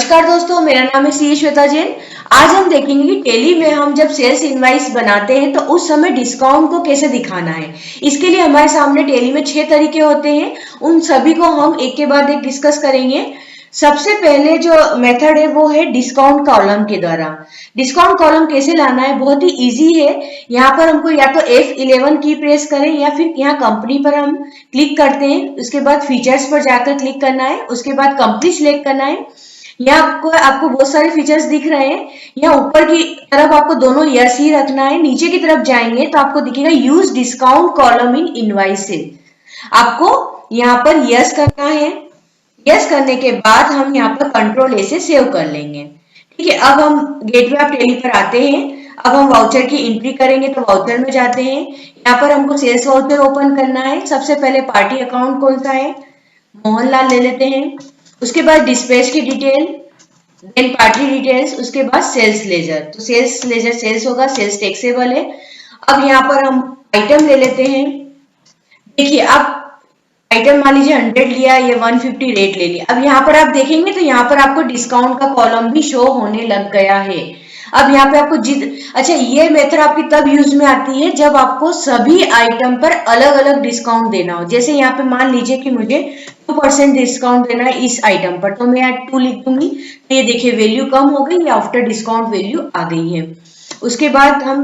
नमस्कार दोस्तों, मेरा नाम है सी श्वेता जैन। आज हम देखेंगे कि टेली में हम जब सेल्स इनवाइस बनाते हैं तो उस समय डिस्काउंट को कैसे दिखाना है। इसके लिए हमारे सामने टेली में 6 तरीके होते हैं। उन सभी को हम एक के बाद एक डिस्कस करेंगे। सबसे पहले जो मेथड है वो है डिस्काउंट कॉलम के द्वारा। डिस्काउंट कॉलम कैसे लाना है, बहुत ही इजी है। यहाँ पर हमको या तो F11 की प्रेस करें या फिर यहाँ कंपनी पर हम क्लिक करते हैं। उसके बाद फीचर्स पर जाकर क्लिक करना है, उसके बाद कंपनी सिलेक्ट करना है। यहाँ आपको बहुत सारे फीचर्स दिख रहे हैं। यहाँ ऊपर की तरफ आपको दोनों यस ही रखना है। नीचे की तरफ जाएंगे तो आपको दिखेगा use discount column in invoices. आपको यहाँ पर यस करना है। यस करने के बाद हम यहाँ पर कंट्रोल ए से सेव कर लेंगे। ठीक है, अब हम गेटवे ऑफ टेली पर आते हैं। अब हम वाउचर की एंट्री करेंगे तो वाउचर में जाते हैं। यहाँ पर हमको सेल्स वाउचर ओपन करना है। सबसे पहले पार्टी अकाउंट कौन सा है, मोहनलाल ले लेते हैं। उसके बाद डिस्पैच की डिटेल, देन पार्टी डिटेल्स, उसके बाद सेल्स लेजर। तो सेल्स लेजर सेल्स होगा, सेल्स टैक्सेबल है। अब यहाँ पर हम आइटम ले लेते हैं। देखिए, अब आइटम मान लीजिए 100 लिया, ये 150 रेट ले लिया। अब यहाँ पर आप देखेंगे तो यहाँ पर आपको डिस्काउंट का कॉलम भी शो होने लग गया है। अब यहाँ पे आपको अच्छा, ये मेथड आपकी तब यूज में आती है जब आपको सभी आइटम पर अलग अलग डिस्काउंट देना हो। जैसे यहाँ पे मान लीजिए कि मुझे 2% डिस्काउंट देना है इस आइटम पर, तो मैं यहाँ 2 लिख दूंगी। तो ये देखिए वैल्यू कम हो गई, आफ्टर डिस्काउंट वैल्यू आ गई है। उसके बाद हम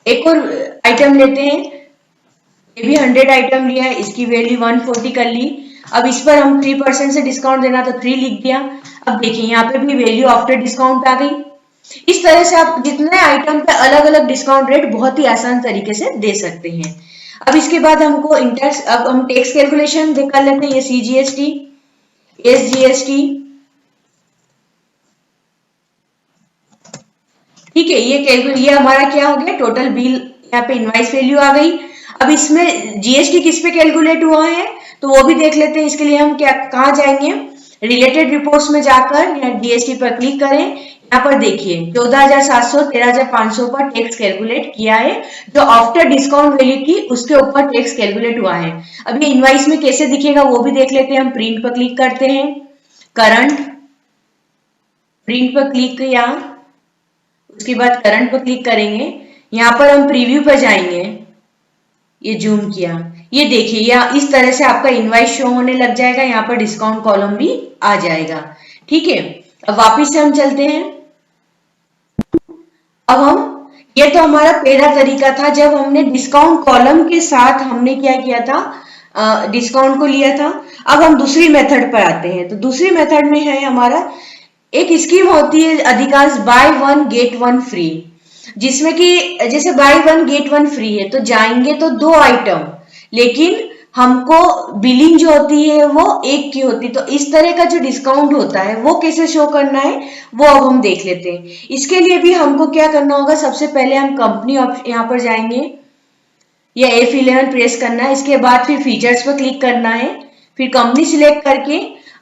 एक और आइटम लेते हैं। ये भी 100 आइटम लिया है, इसकी वैल्यू 140 कर ली। अब इस पर हम 3% से डिस्काउंट देना तो 3 लिख दिया। अब देखिए यहाँ पे भी वैल्यू आफ्टर डिस्काउंट आ गई। इस तरह से आप जितने आइटम पे अलग अलग डिस्काउंट रेट बहुत ही आसान तरीके से दे सकते हैं। अब इसके बाद हमको अब हम टैक्स कैलकुलेशन कर लेते हैं। ये CGST, SGST, ठीक है। ये हमारा क्या हो गया, टोटल बिल यहाँ पे इनवाइस वैल्यू आ गई। अब इसमें GST किस पे कैलकुलेट हुआ है तो वो भी देख लेते हैं। इसके लिए हम कहाँ जाएंगे, रिलेटेड रिपोर्ट्स में जाकर या GST पर क्लिक करें। यहाँ पर देखिए 14,700 13,500 पर टैक्स कैलकुलेट किया है, जो आफ्टर डिस्काउंट वैल्यू की उसके ऊपर टैक्स कैलकुलेट हुआ है। अब ये इनवाइस में कैसे दिखेगा वो भी देख लेते हैं। हम प्रिंट पर क्लिक करते हैं, करंट, प्रिंट पर क्लिक किया, उसके बाद करंट पर क्लिक करेंगे। यहाँ पर हम प्रीव्यू पर जाएंगे, ये जूम किया, ये देखिए या इस तरह से आपका इनवाइस शो होने लग जाएगा। यहाँ पर डिस्काउंट कॉलम भी आ जाएगा। ठीक है, अब वापिस से हम चलते हैं। अब हम ये तो हमारा पहला तरीका था जब हमने डिस्काउंट कॉलम के साथ हमने क्या किया था, डिस्काउंट को लिया था। अब हम दूसरी मेथड पर आते हैं। तो दूसरी मेथड में है हमारा एक स्कीम होती है अधिकांश बाय 1 गेट 1 फ्री, जिसमें कि जैसे बाय 1 गेट 1 फ्री है तो जाएंगे तो 2 आइटम, लेकिन हमको बिलिंग जो होती है वो एक की होती। तो इस तरह का जो डिस्काउंट होता है वो कैसे शो करना है वो अब हम देख लेते हैं। इसके लिए भी हमको क्या करना होगा, सबसे पहले हम कंपनी यहाँ पर जाएंगे या F11 प्रेस करना है। इसके बाद फिर फीचर्स पर क्लिक करना है, फिर कंपनी सिलेक्ट करके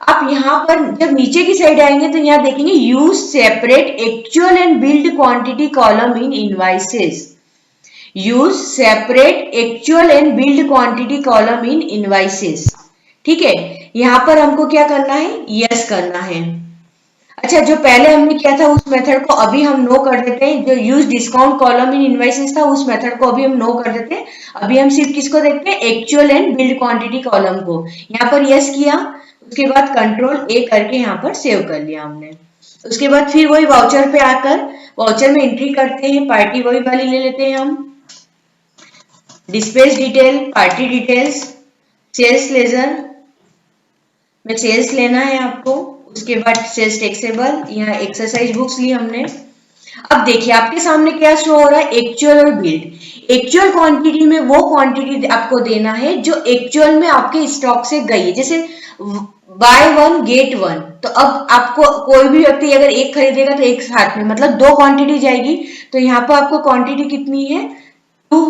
आप यहाँ पर जब नीचे की साइड आएंगे तो यहाँ देखेंगे use separate actual and build quantity column in invoices. Use separate actual and build quantity column in invoices. ठीक है, यहाँ पर हमको क्या करना है, यस करना है। अच्छा, जो पहले हमने किया था उस मेथड को अभी हम नो कर देते हैं। जो use discount column in invoices था उस मेथड को अभी हम नो कर देते हैं। अभी हम सिर्फ किसको देखते हैं, actual and build quantity column को। यहाँ पर यस किया, उसके बाद कंट्रोल ए करके यहाँ पर सेव कर लिया हमने। उसके बाद फिर वही वाउचर पे आकर वाउचर में एंट्री करते हैं। पार्टी वही वाली ले लेते हैं हम, dispatch detail, party details, sales ledger में सेल्स लेना है आपको। उसके बाद सेल्स टैक्सेबल, यहाँ एक्सरसाइज बुक्स ली हमने। अब देखिए आपके सामने क्या शो हो रहा है, एक्चुअल और बिल्ड। एक्चुअल क्वांटिटी में वो क्वांटिटी आपको देना है जो एक्चुअल में आपके स्टॉक से गई है। जैसे बाय 1 गेट 1, तो अब आपको कोई भी व्यक्ति अगर एक खरीदेगा तो एक साथ में मतलब 2 क्वांटिटी जाएगी। तो यहाँ पर आपको क्वांटिटी कितनी है, 2,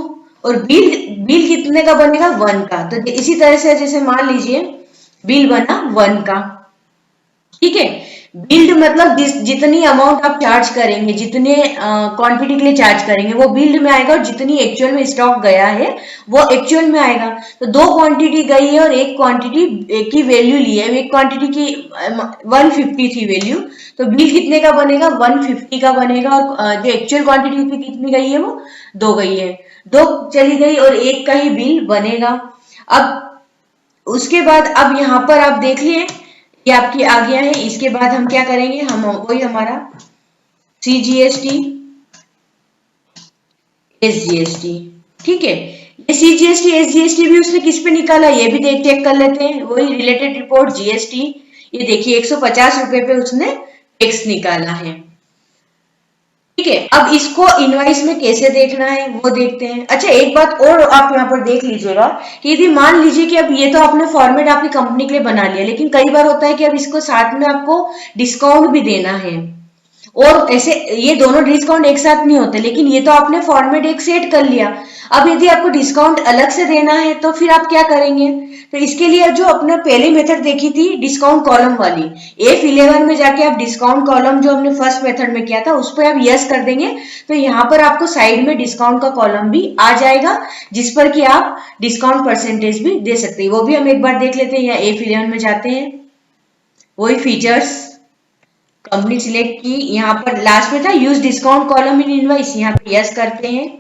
और बिल कितने का बनेगा, 1 का। तो इसी तरह से जैसे मान लीजिए बिल बना 1 का। ठीक है, बिल्ड मतलब जितनी अमाउंट आप चार्ज करेंगे, जितने क्वांटिटी के लिए चार्ज करेंगे वो बिल्ड में आएगा, और जितनी एक्चुअल में स्टॉक गया है वो एक्चुअल में आएगा। तो दो क्वांटिटी गई है और एक क्वांटिटी की वैल्यू ली है, एक क्वांटिटी की 150 थी वैल्यू, तो बिल कितने का बनेगा, 150 का बनेगा। और जो एक्चुअल क्वांटिटी की कितनी गई है, वो दो गई है, दो चली गई और एक का ही बिल बनेगा। अब उसके बाद अब यहाँ पर आप देख लिए ये आपकी आ गया है। इसके बाद हम क्या करेंगे, हम वही हमारा CGST SGST, ठीक है। ये CGST SGST भी उसने किस पे निकाला, ये भी चेक कर लेते हैं। वही रिलेटेड रिपोर्ट GST, ये देखिए 150 रुपए पे उसने टैक्स निकाला है, ठीक है। अब इसको इनवाइस में कैसे देखना है वो देखते हैं। अच्छा, एक बात और आप यहाँ पर देख लीजिएगा कि यदि मान लीजिए कि अब ये तो आपने फॉर्मेट आपकी कंपनी के लिए बना लिया, लेकिन कई बार होता है कि अब इसको साथ में आपको डिस्काउंट भी देना है, और ऐसे ये दोनों डिस्काउंट एक साथ नहीं होते, लेकिन ये तो आपने फॉर्मेट एक सेट कर लिया। अब यदि आपको डिस्काउंट अलग से देना है तो फिर आप क्या करेंगे, तो इसके लिए जो अपने पहली मेथड देखी थी डिस्काउंट कॉलम वाली, F11 में जाके आप डिस्काउंट कॉलम जो हमने फर्स्ट मेथड में किया था उस पर आप यस कर देंगे, तो यहाँ पर आपको साइड में डिस्काउंट का कॉलम भी आ जाएगा, जिस पर कि आप डिस्काउंट परसेंटेज भी दे सकते हैं। वो भी हम एक बार देख लेते हैं। या F11 में जाते हैं, वही फीचर्स, कंपनी सिलेक्ट की, यहाँ पर लास्ट में था use discount column in invoice, यहाँ पे यस करते हैं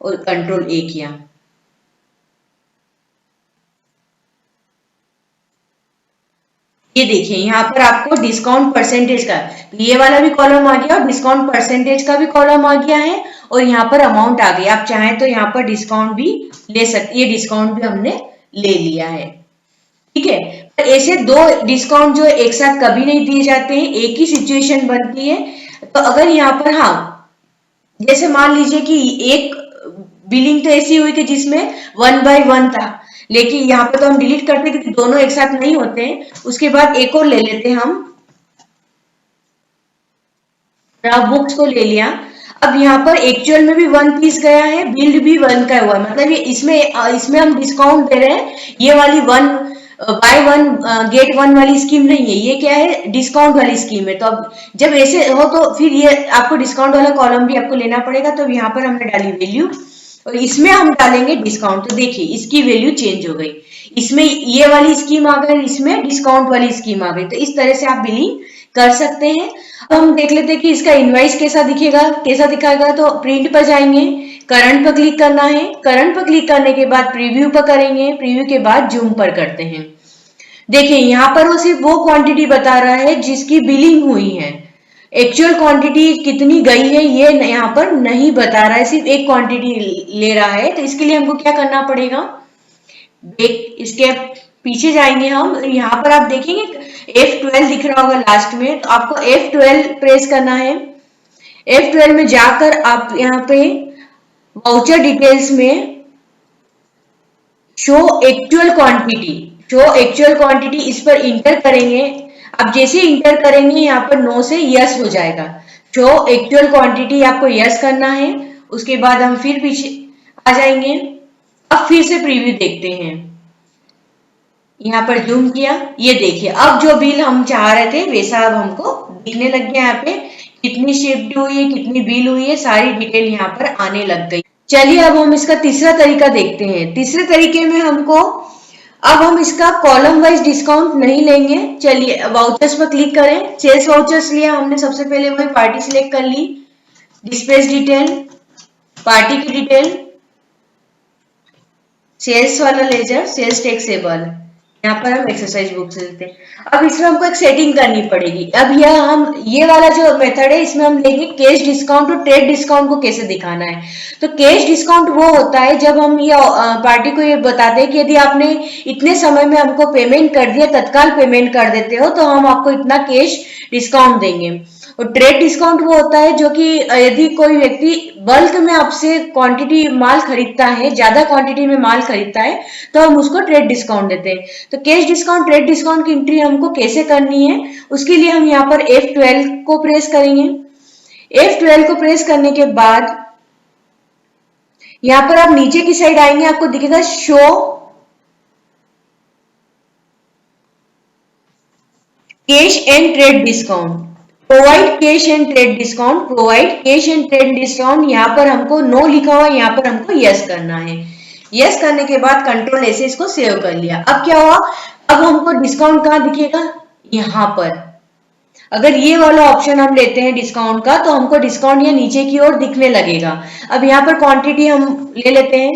और कंट्रोल A किया। ये देखिए यहाँ पर आपको डिस्काउंट परसेंटेज का ये वाला भी कॉलम आ गया और डिस्काउंट परसेंटेज का भी कॉलम आ गया है, और यहाँ पर अमाउंट आ गई। आप चाहें तो यहाँ पर डिस्काउंट भी ले सकती है, डिस्काउंट भी हमने ले लिया है, ठीक है। पर ऐसे दो डिस्काउंट जो एक साथ कभी नहीं दिए जाते हैं, एक ही सिचुएशन बनती है। तो अगर यहाँ पर, हाँ, जैसे मान लीजिए कि एक बिलिंग तो ऐसी हुई कि जिसमें 1/1 था, लेकिन यहाँ पे तो हम डिलीट करते हैं क्योंकि दोनों एक साथ नहीं होते हैं। उसके बाद एक और ले लेते हैं हम, बुक्स को ले लिया। अब यहाँ पर एक्चुअल में भी 1 पीस गया है, बिल्ड भी 1 का हुआ, मतलब ये इसमें हम डिस्काउंट दे रहे हैं। ये वाली 1 बाय 1 गेट 1 वाली स्कीम नहीं है, ये क्या है, डिस्काउंट वाली स्कीम है। तो अब जब ऐसे हो तो फिर ये आपको डिस्काउंट वाला कॉलम भी आपको लेना पड़ेगा। तो यहाँ पर हमने डाली वैल्यू और इसमें हम डालेंगे डिस्काउंट। तो देखिए इसकी वैल्यू चेंज हो गई, इसमें ये वाली स्कीम आ गई, इसमें डिस्काउंट वाली स्कीम आ गई। तो इस तरह से आप बिलिंग कर सकते हैं। अब हम देख लेते हैं कि इसका इनवाइस कैसा दिखेगा, कैसा दिखाएगा। तो प्रिंट पर जाएंगे, करंट पर क्लिक करना है, करंट पर क्लिक करने के बाद प्रीव्यू पर करेंगे, प्रीव्यू के बाद जूम पर करते हैं। देखिए यहाँ पर वो सिर्फ वो क्वांटिटी बता रहा है जिसकी बिलिंग हुई है, एक्चुअल क्वांटिटी कितनी गई है ये यहाँ पर नहीं बता रहा है, सिर्फ एक क्वांटिटी ले रहा है। तो इसके लिए हमको क्या करना पड़ेगा, इसके पीछे जाएंगे हम, यहाँ पर आप देखेंगे F12 दिख रहा होगा लास्ट में, तो आपको F12 प्रेस करना है। F12 में जाकर आप यहाँ पे वाउचर डिटेल्स में show actual quantity, show actual quantity इस पर इंटर करेंगे। आप जैसे इंटर करेंगे यहाँ पर नो से यस हो जाएगा। शो एक्चुअल क्वांटिटी आपको यस करना है। उसके बाद हम फिर पीछे आ जाएंगे। अब फिर से प्रीव्यू देखते हैं, यहाँ पर जूम किया, ये देखिए अब जो बिल हम चाह रहे थे वैसा अब हमको दिखने लग गया। यहाँ पे कितनी शिफ्ट हुई है, कितनी बिल हुई है, सारी डिटेल यहाँ पर आने लग गई। चलिए अब हम इसका तीसरा तरीका देखते हैं। तीसरे तरीके में हमको, अब हम इसका कॉलम वाइज डिस्काउंट नहीं लेंगे। चलिए वाउचर्स पर क्लिक करें, सेल्स वाउचर्स लिया हमने, सबसे पहले वही पार्टी सिलेक्ट कर ली, डिस्पेच डिटेल, पार्टी की डिटेल, सेल्स वाला लेजर, सेल्स टैक्सेबल, यहाँ पर हम एक्सरसाइज बुक से लेते हैं। अब इसमें हमको एक सेटिंग करनी पड़ेगी। अब यह हम ये वाला जो मेथड है इसमें हम लेंगे कैश डिस्काउंट और ट्रेड डिस्काउंट को कैसे दिखाना है। तो कैश डिस्काउंट वो होता है जब हम ये पार्टी को ये बताते हैं कि यदि आपने इतने समय में हमको पेमेंट कर दिया, तत्काल पेमेंट कर देते हो, तो हम आपको इतना कैश डिस्काउंट देंगे। और ट्रेड डिस्काउंट वो होता है जो कि यदि कोई व्यक्ति बल्क में आपसे क्वांटिटी माल खरीदता है, ज्यादा क्वांटिटी में माल खरीदता है, तो हम उसको ट्रेड डिस्काउंट देते हैं। तो कैश डिस्काउंट, ट्रेड डिस्काउंट की एंट्री हमको कैसे करनी है, उसके लिए हम यहाँ पर F12 को प्रेस करेंगे। F12 को प्रेस करने के बाद यहाँ पर आप नीचे की साइड आएंगे, आपको दिखेगा show cash and trade discount, provide cash and trade discount, provide cash and trade discount, यहाँ पर हमको नो लिखा हुआ, यहाँ पर हमको यस करना है। यस करने के बाद कंट्रोल ऐसे इसको सेव कर लिया। अब क्या हुआ, अब हमको डिस्काउंट कहाँ दिखेगा, यहाँ पर। अगर ये वाला ऑप्शन हम लेते हैं डिस्काउंट का, तो हमको डिस्काउंट ये नीचे की ओर दिखने लगेगा। अब यहाँ पर क्वांटिटी हम ले लेते हैं,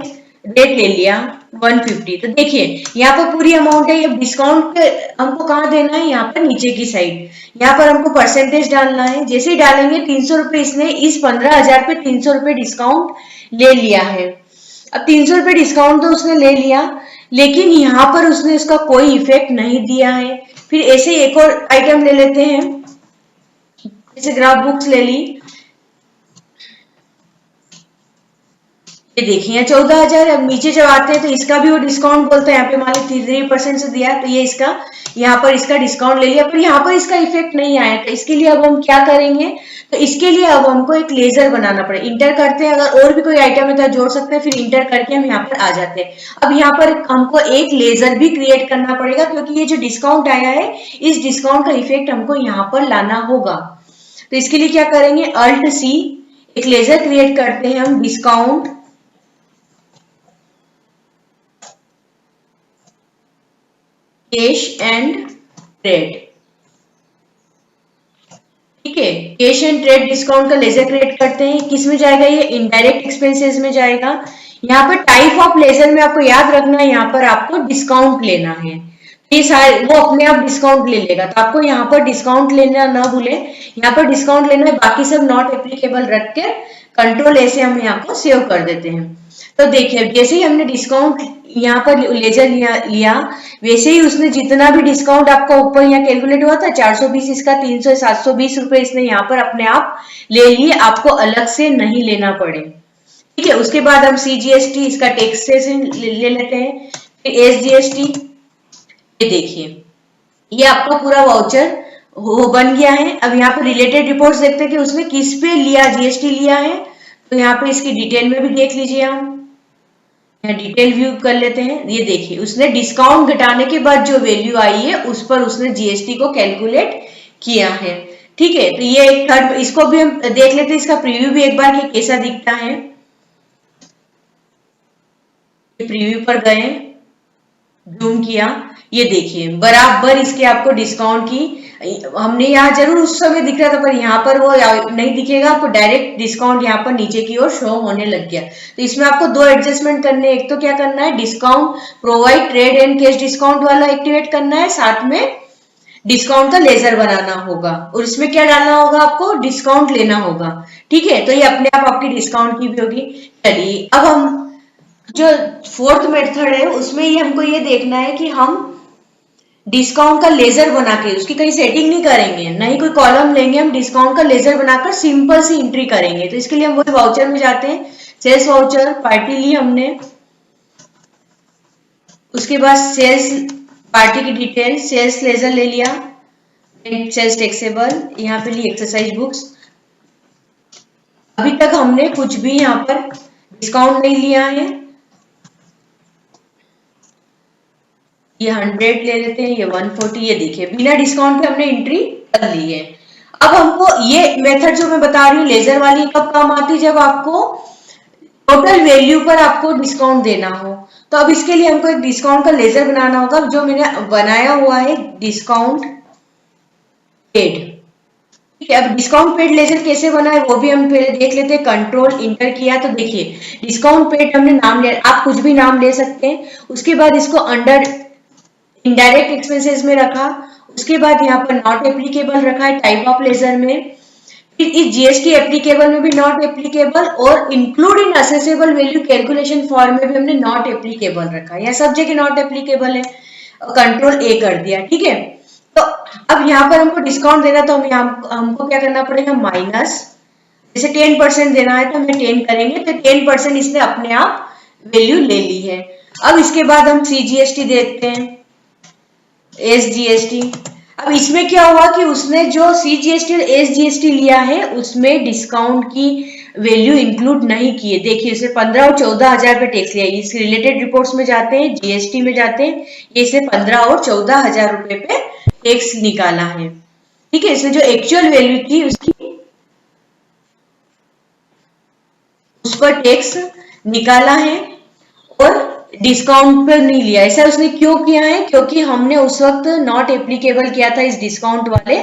रेट ले लिया 150, तो देखिए यहाँ पर पूरी अमाउंट है। अब डिस्काउंट हमको कहाँ देना है, यहाँ पर नीचे की साइड, यहाँ पर हमको परसेंटेज डालना है। जैसे ही डालेंगे 300 रुपए, इसने इस 15,000 पे 300 रुपए डिस्काउंट ले लिया है। अब 300 रुपए डिस्काउंट तो उसने ले लिया, लेकिन यहाँ पर उसने इसका कोई इफेक्ट नहीं दिया है। फिर ऐसे एक और आइटम ले लेते हैं, जैसे ग्राफ बुक्स ले ली, ये देखिए 14,000। अब नीचे जब आते हैं तो इसका भी वो डिस्काउंट बोलते हैं, यहाँ पे मान ली 3% से दिया, तो ये इसका यहाँ पर इसका डिस्काउंट ले लिया, पर यहाँ पर इसका इफेक्ट नहीं आया। तो इसके लिए अब हम क्या करेंगे, तो इसके लिए अब हमको एक लेजर बनाना पड़ेगा। इंटर करते हैं, अगर और भी कोई आइटम है तो जोड़ सकते हैं, फिर इंटर करके हम यहाँ पर आ जाते हैं। अब यहाँ पर हमको एक लेजर भी क्रिएट करना पड़ेगा, क्योंकि ये जो डिस्काउंट आया है, इस डिस्काउंट का इफेक्ट हमको यहाँ पर लाना होगा। तो इसके लिए क्या करेंगे, अल्ट सी, एक लेजर क्रिएट करते हैं हम, डिस्काउंट कैश एंड ट्रेड। ठीक है, कैश एंड ट्रेड डिस्काउंट का लेजर क्रिएट करते हैं। किस में जाएगा, ये इनडायरेक्ट एक्सपेंसेस में जाएगा। यहाँ पर टाइप ऑफ लेजर में आपको याद रखना है, यहाँ पर आपको डिस्काउंट लेना है। ये सारे वो अपने आप डिस्काउंट ले लेगा, तो आपको यहाँ पर डिस्काउंट लेना ना भूले, यहाँ पर डिस्काउंट लेना है। बाकी सब नॉट एप्लीकेबल रख के कंट्रोल ऐसे हम यहाँ को सेव कर देते हैं। तो देखिए जैसे ही हमने डिस्काउंट यहाँ पर लेजर लिया, वैसे ही उसने जितना भी डिस्काउंट आपका ऊपर यहाँ कैलकुलेट हुआ था, 420 इसका, 300 720 रुपए इसने यहाँ पर अपने आप ले लिए, आपको अलग से नहीं लेना पड़े। ठीक है, उसके बाद हम CGST इसका टैक्स से ले लेते हैं, फिर SGST। ये देखिए ये आपका पूरा वाउचर वो बन गया है। अब यहाँ पर रिलेटेड रिपोर्ट्स देखते हैं कि उसने किस पे लिया, GST लिया है, तो यहाँ पे इसकी डिटेल में भी देख लीजिए। हम यहाँ डिटेल व्यू कर लेते हैं। ये देखिए उसने डिस्काउंट घटाने के बाद जो वैल्यू आई है उस पर उसने GST को कैलकुलेट किया है। ठीक है, तो ये एक थर्ड, इसको भी हम देख लेते हैं, इसका प्रीव्यू भी एक बार कि कैसा दिखता है। प्रीव्यू पर गए, जूम किया, ये देखिए बराबर इसके आपको डिस्काउंट की, हमने यहाँ जरूर उस समय दिख रहा था पर यहाँ पर वो नहीं दिखेगा आपको, डायरेक्ट डिस्काउंट यहाँ पर नीचे की ओर शो होने लग गया। तो इसमें आपको दो एडजस्टमेंट करने हैं, एक तो क्या करना है, discount provide trade and cash discount वाला एक्टिवेट करना है, साथ में डिस्काउंट का लेजर बनाना होगा, और इसमें क्या डालना होगा, आपको डिस्काउंट लेना होगा। ठीक है, तो ये अपने आप आपकी डिस्काउंट की भी होगी। चलिए अब हम जो फोर्थ मेथड है उसमें ये हमको ये देखना है कि हम डिस्काउंट का लेजर बना के, उसकी कहीं सेटिंग नहीं करेंगे, नहीं कोई कॉलम लेंगे, हम डिस्काउंट का लेजर बनाकर सिंपल सी एंट्री करेंगे। तो इसके लिए हम वही वाउचर में जाते हैं, सेल्स वाउचर, पार्टी ली हमने, उसके बाद सेल्स पार्टी की डिटेल, सेल्स लेजर ले लिया, सेल्स टैक्सेबल, यहाँ पे ली एक्सरसाइज बुक्स। अभी तक हमने कुछ भी यहाँ पर डिस्काउंट नहीं लिया है, ये 100 ले लेते हैं, ये 140, ये देखिए बिना डिस्काउंट पे हमने एंट्री कर ली है। अब हमको ये मेथड जो मैं बता रही हूँ लेजर वाली कब काम आती है, जब आपको टोटल वैल्यू पर आपको डिस्काउंट देना हो। तो अब इसके लिए हमको एक डिस्काउंट का लेजर बनाना होगा, जो मैंने बनाया हुआ है डिस्काउंट पेड। ठीक है, अब डिस्काउंट पेड लेजर कैसे बना है वो भी हम पहले देख लेते हैं। कंट्रोल इंटर किया तो देखिए डिस्काउंट पेड हमने नाम लिया, आप कुछ भी नाम ले सकते हैं। उसके बाद इसको अंडर इनडायरेक्ट एक्सपेंसेस में रखा, उसके बाद यहाँ पर नॉट एप्लीकेबल रखा है टाइप ऑफ लेजर में, फिर इस GST एप्लीकेबल में भी नॉट एप्लीकेबल, और include in accessible value calculation form में भी हमने नॉट एप्लीकेबल रखा है, यह सब जगह नॉट एप्लीकेबल है, कंट्रोल A कर दिया। ठीक है, तो अब यहाँ पर हमको डिस्काउंट देना, तो हमको क्या करना पड़ेगा, माइनस, जैसे 10% देना है तो हमें 10 करेंगे, तो 10% इसने अपने आप वैल्यू ले ली है। अब इसके बाद हम CGST देखते हैं, SGST। अब इसमें क्या हुआ कि उसने जो CGST और SGST लिया है उसमें डिस्काउंट की वैल्यू इंक्लूड नहीं की है। देखिए इसने 15 और 14,000 पे टैक्स लिया, इस रिलेटेड रिपोर्ट्स में जाते हैं, GST में जाते हैं, ये इसने 15 और 14,000 रुपए पे टैक्स निकाला है। ठीक है, इसमें जो एक्चुअल वैल्यू थी उसकी उस पर टैक्स निकाला है और डिस्काउंट पर नहीं लिया। ऐसा उसने क्यों किया है? क्योंकि हमने उस वक्त नॉट एप्लीकेबल किया था इस डिस्काउंट वाले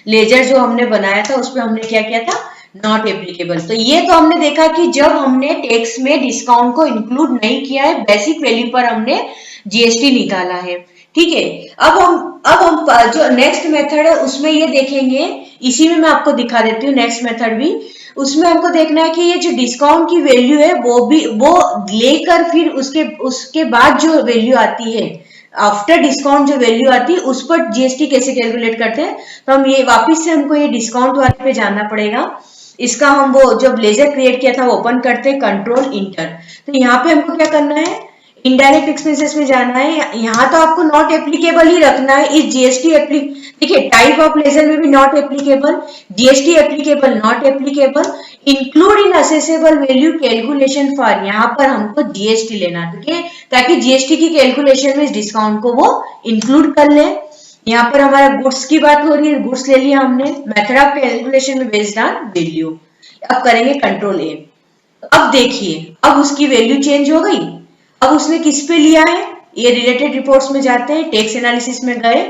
लेजर जो हमने बनाया था उस पर हमने क्या किया था? Not applicable. तो ये तो हमने देखा कि जब हमने टैक्स में डिस्काउंट को इंक्लूड नहीं किया है, बेसिक वैल्यू पर हमने जीएसटी निकाला है। ठीक है, अब हम जो नेक्स्ट मेथड है उसमें ये देखेंगे, इसी में मैं आपको दिखा देती हूँ नेक्स्ट मेथड भी। उसमें हमको देखना है कि ये जो डिस्काउंट की वैल्यू है वो लेकर फिर उसके बाद जो वैल्यू आती है, आफ्टर डिस्काउंट जो वैल्यू आती है उस पर जीएसटी कैसे कैलकुलेट करते हैं। तो हम ये वापिस से हमको ये डिस्काउंट वाले पे जाना पड़ेगा। इसका हम वो जब लेजर क्रिएट किया था वो ओपन करते हैं, कंट्रोल इंटर। तो यहाँ पे हमको क्या करना है? इनडायरेक्ट एक्सपेंसेस में जाना है। यहाँ तो आपको नॉट एप्लीकेबल ही रखना है इस जीएसटी देखिए टाइप ऑफ लेजर में भी not applicable, GST applicable, not applicable, include in accessible value calculation for, यहाँ पर हमको जीएसटी लेना है ताकि जीएसटी की कैलकुलेशन में इस डिस्काउंट को वो इंक्लूड कर ले। यहाँ पर हमारा गुड्स की बात हो रही है, गुड्स ले लिया हमने, मेथड ऑफ कैलकुलेशन में बेस्ड ऑन वैल्यू। अब करेंगे कंट्रोल ए। अब देखिए अब उसकी वैल्यू चेंज हो गई। अब उसने किस पे लिया है? ये रिलेटेड रिपोर्ट्स में जाते हैं, टैक्स एनालिसिस में गए,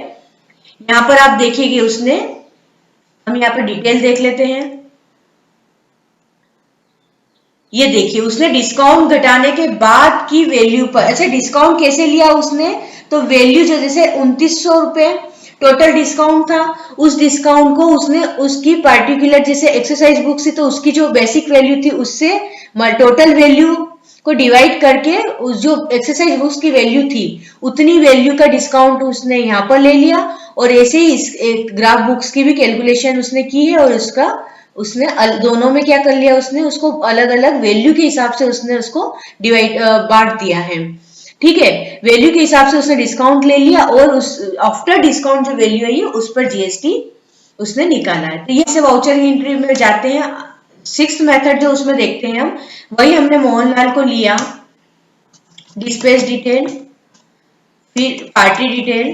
यहाँ पर आप देखिए उसने, हम यहाँ पर डिटेल देख लेते हैं। ये देखिए उसने डिस्काउंट घटाने के बाद की वैल्यू पर, अच्छा डिस्काउंट कैसे लिया उसने? तो वैल्यू जो जैसे 2900 रुपए टोटल डिस्काउंट था, उस डिस्काउंट को उसने उसकी पार्टिकुलर जैसे एक्सरसाइज बुक से तो उसकी जो बेसिक वैल्यू थी उससे टोटल वैल्यू को डिवाइड करके उस जो एक्सरसाइज बुक्स की वैल्यू थी उतनी वैल्यू का डिस्काउंट उसने यहाँ पर ले लिया। और ऐसे ही इस ग्राफ बुक्स की भी कैलकुलेशन उसने की है और उसने दोनों में क्या कर लिया? उसने उसको अलग अलग वैल्यू के हिसाब से उसने उसको डिवाइड बांट दिया है। ठीक है, वैल्यू के हिसाब से उसने डिस्काउंट ले लिया और उस आफ्टर डिस्काउंट जो वैल्यू है उस पर जीएसटी उसने निकाला है। तो ये से वाउचर एंट्री में जाते हैं। सिक्स्थ मेथड जो उसमें देखते हैं हम, वही हमने मोहनलाल को लिया, डिस्पेच डिटेल, फिर पार्टी डिटेल,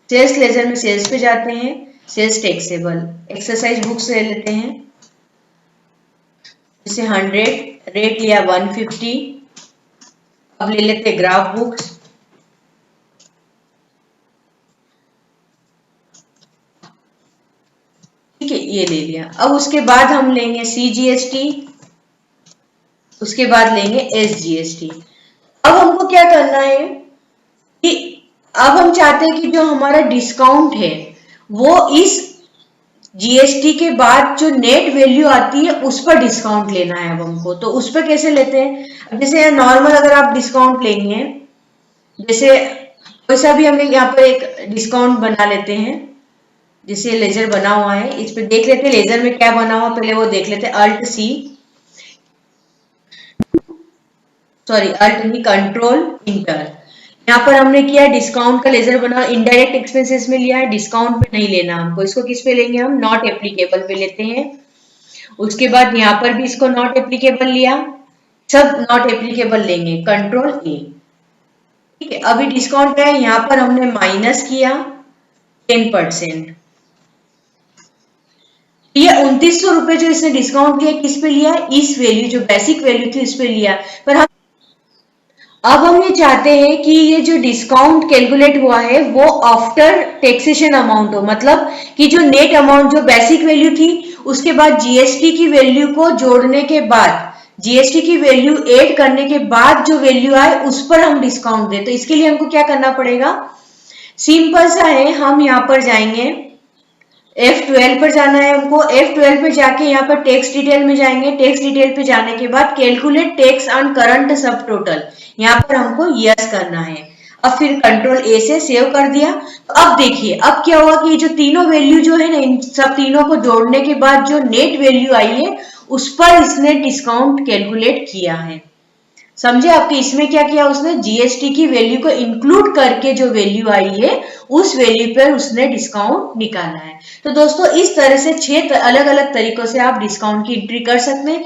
सेल्स लेजर में सेल्स पे जाते हैं, सेल्स टैक्सेबल, एक्सरसाइज बुक्स ले लेते हैं, जैसे 100, रेट लिया 150। अब ले लेते हैं ग्राफ बुक्स, ठीक है ये ले लिया। अब उसके बाद हम लेंगे सीजीएसटी, उसके बाद लेंगे एसजीएसटी। अब हमको क्या करना है कि अब हम चाहते हैं कि जो हमारा डिस्काउंट है वो इस जीएसटी के बाद जो नेट वैल्यू आती है उस पर डिस्काउंट लेना है अब हमको। तो उस पर कैसे लेते हैं? अब जैसे नॉर्मल अगर आप डिस्काउंट लेंगे, जैसे वैसा भी हम यहाँ पर एक डिस्काउंट बना लेते हैं, जैसे लेजर बना हुआ है इस पे देख लेते हैं लेजर में क्या बना हुआ, पहले वो देख लेते हैं। अल्ट सी, सॉरी अल्ट नहीं कंट्रोल इंटर। यहाँ पर हमने किया डिस्काउंट का लेजर बना, इनडायरेक्ट एक्सपेंसेस में लिया है, डिस्काउंट पे नहीं लेना हमको। इसको किस पे लेंगे? हम नॉट एप्लीकेबल पे लेते हैं। उसके बाद यहाँ पर भी इसको नॉट एप्लीकेबल लिया, सब नॉट एप्लीकेबल लेंगे, कंट्रोल ए। ठीक है, अभी डिस्काउंट क्या है? यहाँ पर हमने माइनस किया 10%। ये 2900 रुपए जो इसने डिस्काउंट लिया किस पे लिया? इस वैल्यू जो बेसिक वैल्यू थी इस पे लिया। पर हम अब हम ये चाहते हैं कि ये जो डिस्काउंट कैलकुलेट हुआ है वो आफ्टर टैक्सेशन अमाउंट हो, मतलब कि जो नेट अमाउंट जो बेसिक वैल्यू थी उसके बाद जीएसटी की वैल्यू को जोड़ने के बाद, जीएसटी की वैल्यू ऐड करने के बाद जो वैल्यू आए उस पर हम डिस्काउंट दें। तो इसके लिए हमको क्या करना पड़ेगा? सिंपल सा है, हम यहाँ पर जाएंगे, F12 पर जाना है हमको। F12 पे जाके यहाँ पर टैक्स डिटेल में जाएंगे, टैक्स डिटेल पे जाने के बाद कैलकुलेट टैक्स ऑन करंट सब टोटल, यहाँ पर हमको यस करना है। अब फिर कंट्रोल ए से सेव कर दिया। तो अब देखिए अब क्या हुआ कि जो तीनों वैल्यू जो है ना, इन सब तीनों को जोड़ने के बाद जो नेट वैल्यू आई है उस पर इसने डिस्काउंट कैलकुलेट किया है। समझे आपके? इसमें क्या किया उसने? जीएसटी की वैल्यू को इंक्लूड करके जो वैल्यू आई है उस वैल्यू पर उसने डिस्काउंट निकाला है। तो दोस्तों इस तरह से 6 अलग अलग तरीकों से आप डिस्काउंट की एंट्री कर सकते हैं।